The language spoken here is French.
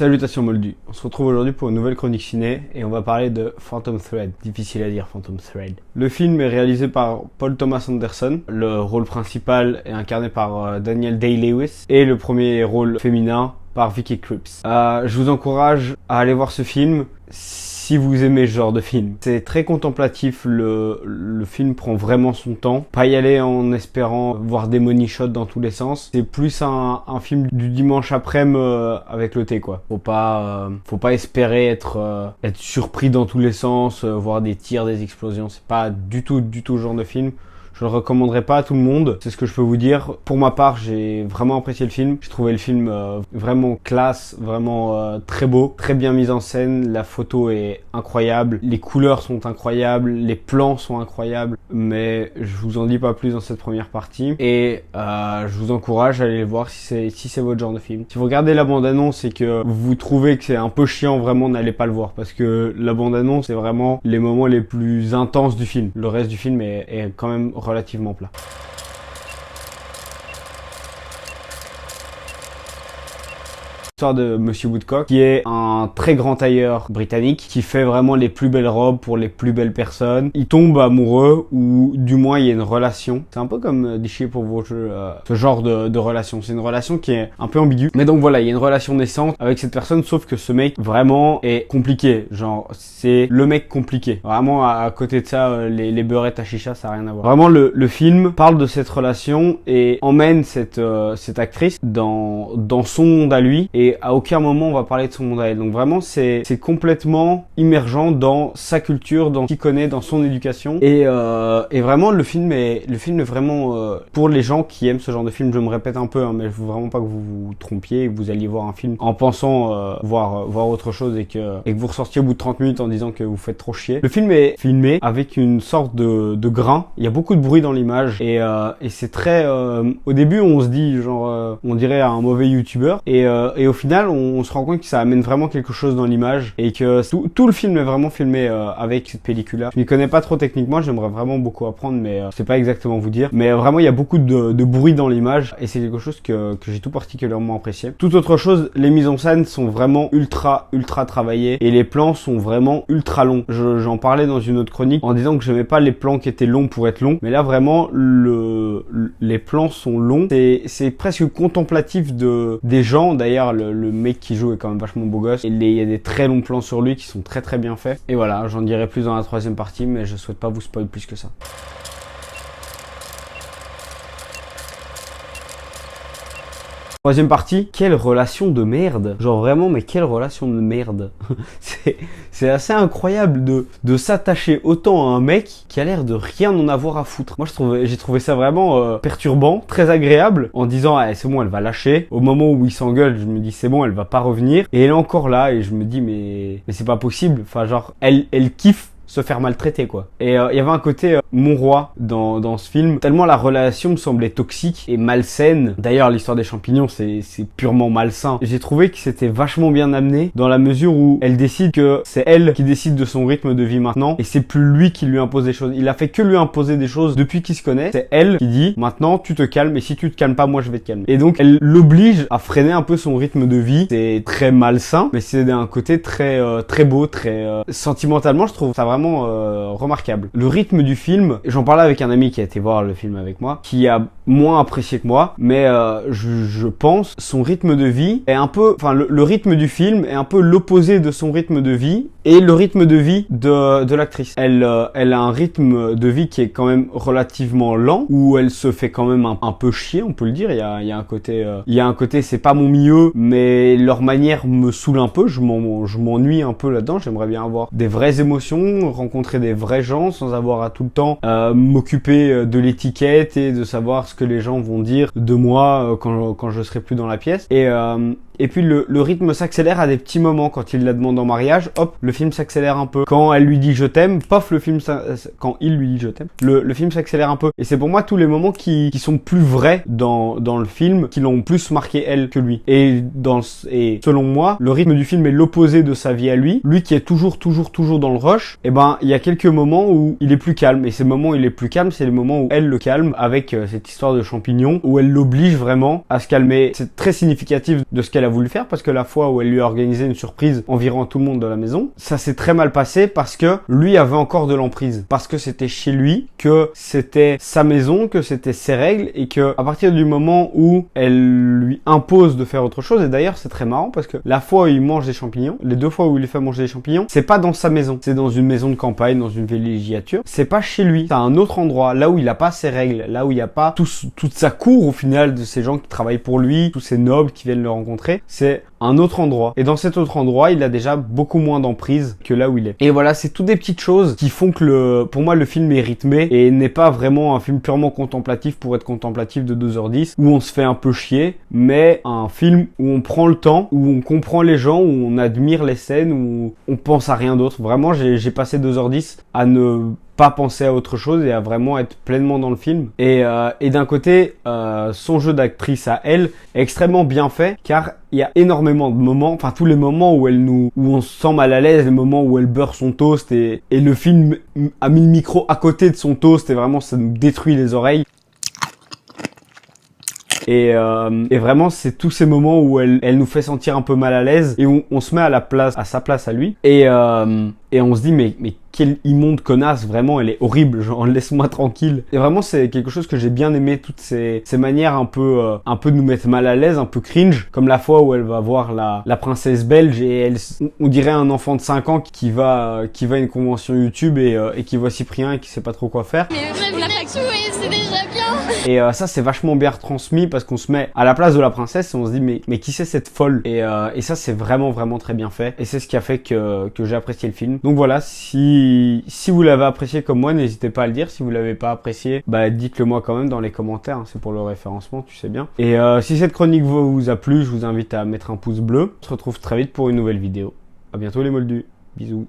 Salutations Moldu, on se retrouve aujourd'hui pour une nouvelle chronique ciné et on va parler de Phantom Thread, difficile à dire Phantom Thread. Le film est réalisé par Paul Thomas Anderson, le rôle principal est incarné par Daniel Day-Lewis et le premier rôle féminin par Vicky Krieps. Je vous encourage à aller voir ce film si vous aimez ce genre de film. C'est très contemplatif, le film prend vraiment son temps. Pas y aller en espérant voir des money shots dans tous les sens. C'est plus un film du dimanche après-midi avec le thé quoi. Faut pas espérer être surpris dans tous les sens, voir des tirs, des explosions. C'est pas du tout le genre de film. Je le recommanderais pas à tout le monde, c'est ce que je peux vous dire. Pour ma part, j'ai vraiment apprécié le film. J'ai trouvé le film vraiment classe, vraiment très beau, très bien mis en scène. La photo est incroyable, les couleurs sont incroyables, les plans sont incroyables. Mais je vous en dis pas plus dans cette première partie. Et je vous encourage à aller le voir si c'est votre genre de film. Si vous regardez la bande-annonce et que vous trouvez que c'est un peu chiant, vraiment n'allez pas le voir. Parce que la bande-annonce, c'est vraiment les moments les plus intenses du film. Le reste du film est quand même relativement plat. L'histoire de Monsieur Woodcock, qui est un très grand tailleur britannique, qui fait vraiment les plus belles robes pour les plus belles personnes. Il tombe amoureux, ou du moins il y a une relation. C'est un peu comme Dichy pour vos jeux, ce genre de relation. C'est une relation qui est un peu ambiguë. Mais donc voilà, il y a une relation naissante avec cette personne, sauf que ce mec vraiment est compliqué. Genre, c'est le mec compliqué. Vraiment, à côté de ça, les beurrettes à chicha, ça n'a rien à voir. Vraiment, le film parle de cette relation et emmène cette actrice dans son monde à lui. Et à aucun moment on va parler de son monde à elle. Donc vraiment c'est complètement immergent dans sa culture, dans ce qu'il connaît, dans son éducation. Et vraiment le film est vraiment pour les gens qui aiment ce genre de film. Je me répète un peu, hein, mais je veux vraiment pas que vous vous trompiez et que vous alliez voir un film en pensant voir autre chose et que vous ressortiez au bout de 30 minutes en disant que vous faites trop chier. Le film est filmé avec une sorte de grain. Il y a beaucoup de bruit dans l'image et c'est très au début on se dit genre on dirait un mauvais youtubeur et au final, on se rend compte que ça amène vraiment quelque chose dans l'image et que tout le film est vraiment filmé avec cette pellicule-là. Je m'y connais pas trop techniquement, j'aimerais vraiment beaucoup apprendre, mais je sais pas exactement vous dire. Mais vraiment, il y a beaucoup de bruit dans l'image et c'est quelque chose que j'ai tout particulièrement apprécié. Toute autre chose, les mises en scène sont vraiment ultra travaillées et les plans sont vraiment ultra longs. J'en parlais dans une autre chronique en disant que j'aimais pas les plans qui étaient longs pour être longs, mais là vraiment, les plans sont longs. C'est presque contemplatif des gens. D'ailleurs, le mec qui joue est quand même vachement beau gosse. Et il y a des très longs plans sur lui qui sont très bien faits. Et voilà, j'en dirai plus dans la troisième partie, mais je souhaite pas vous spoiler plus que ça. Troisième partie, quelle relation de merde. Genre vraiment, mais quelle relation de merde. C'est assez incroyable de s'attacher autant à un mec qui a l'air de rien en avoir à foutre. Moi j'ai trouvé ça vraiment perturbant, très agréable, en disant ah, c'est bon, elle va lâcher. Au moment où il s'engueule, je me dis c'est bon, elle va pas revenir. Et elle est encore là et je me dis mais c'est pas possible. Enfin genre, elle kiffe se faire maltraiter quoi. Et il y avait un côté mon roi dans ce film, tellement la relation me semblait toxique et malsaine. D'ailleurs l'histoire des champignons c'est purement malsain. J'ai trouvé que c'était vachement bien amené dans la mesure où elle décide que c'est elle qui décide de son rythme de vie maintenant et c'est plus lui qui lui impose des choses. Il a fait que lui imposer des choses depuis qu'ils se connaissent. C'est elle qui dit maintenant tu te calmes et si tu te calmes pas moi je vais te calmer. Et donc elle l'oblige à freiner un peu son rythme de vie. C'est très malsain mais c'est d'un côté très beau, très sentimentalement je trouve ça vraiment remarquable. Le rythme du film, j'en parlais avec un ami qui a été voir le film avec moi, qui a moins apprécié que moi, mais je pense son rythme de vie est un peu, enfin le rythme du film est un peu l'opposé de son rythme de vie et le rythme de vie de l'actrice. Elle a un rythme de vie qui est quand même relativement lent, où elle se fait quand même un peu chier, on peut le dire. Il y a un côté c'est pas mon milieu, mais leur manière me saoule un peu. Je m'ennuie un peu là-dedans. J'aimerais bien avoir des vraies émotions, rencontrer des vrais gens sans avoir à tout le temps m'occuper de l'étiquette et de savoir ce que les gens vont dire de moi quand je serai plus dans la pièce. Et puis le rythme s'accélère à des petits moments quand il la demande en mariage. Hop, le film s'accélère un peu. Quand elle lui dit je t'aime, paf, quand il lui dit je t'aime, le film s'accélère un peu. Et c'est pour moi tous les moments qui sont plus vrais dans le film, qui l'ont plus marqué elle que lui. Et selon moi, le rythme du film est l'opposé de sa vie à lui. Lui qui est toujours dans le rush, et ben il y a quelques moments où il est plus calme. Et ces moments où il est plus calme, c'est les moments où elle le calme avec cette histoire de champignons, où elle l'oblige vraiment à se calmer. C'est très significatif de ce qu'elle a voulu faire, parce que la fois où elle lui a organisé une surprise environ tout le monde de la maison, ça s'est très mal passé parce que lui avait encore de l'emprise, parce que c'était chez lui, que c'était sa maison, que c'était ses règles, et que à partir du moment où elle lui impose de faire autre chose, et d'ailleurs c'est très marrant parce que la fois où il mange des champignons, les 2 fois où il lui fait manger des champignons, c'est pas dans sa maison, c'est dans une maison de campagne, dans une villégiature, c'est pas chez lui, c'est à un autre endroit, là où il a pas ses règles, là où il y a pas toute sa cour au final de ces gens qui travaillent pour lui, tous ces nobles qui viennent le rencontrer, c'est un autre endroit. Et dans cet autre endroit, il a déjà beaucoup moins d'emprise que là où il est. Et voilà, c'est toutes des petites choses qui font que pour moi, le film est rythmé et n'est pas vraiment un film purement contemplatif pour être contemplatif de 2h10 où on se fait un peu chier, mais un film où on prend le temps, où on comprend les gens, où on admire les scènes, où on pense à rien d'autre. Vraiment, j'ai passé 2h10 à ne pas penser à autre chose et à vraiment être pleinement dans le film. Et d'un côté, son jeu d'actrice à elle est extrêmement bien fait, car il y a énormément de moments, enfin tous les moments où on se sent mal à l'aise, les moments où elle beurre son toast et le film a mis le micro à côté de son toast et vraiment ça nous détruit les oreilles. Et vraiment, c'est tous ces moments où elle nous fait sentir un peu mal à l'aise et où on se met à sa place à lui. Et on se dit, mais quelle immonde connasse, vraiment, elle est horrible, genre laisse-moi tranquille. Et vraiment, c'est quelque chose que j'ai bien aimé, toutes ces manières un peu de nous mettre mal à l'aise, un peu cringe, comme la fois où elle va voir la princesse belge et on dirait un enfant de 5 ans qui va à une convention YouTube et qui voit Cyprien et qui sait pas trop quoi faire. Mais vrai, on a pas joué, c'est déjà bien. Et ça, c'est vachement bien retransmis parce qu'on se met à la place de la princesse et on se dit, mais qui c'est cette folle? Et ça, c'est vraiment très bien fait. Et c'est ce qui a fait que j'ai apprécié le film. Donc voilà, si vous l'avez apprécié comme moi, n'hésitez pas à le dire. Si vous l'avez pas apprécié, bah dites-le moi quand même dans les commentaires, hein, c'est pour le référencement, tu sais bien. Et si cette chronique vous a plu, je vous invite à mettre un pouce bleu. On se retrouve très vite pour une nouvelle vidéo. À bientôt les moldus. Bisous.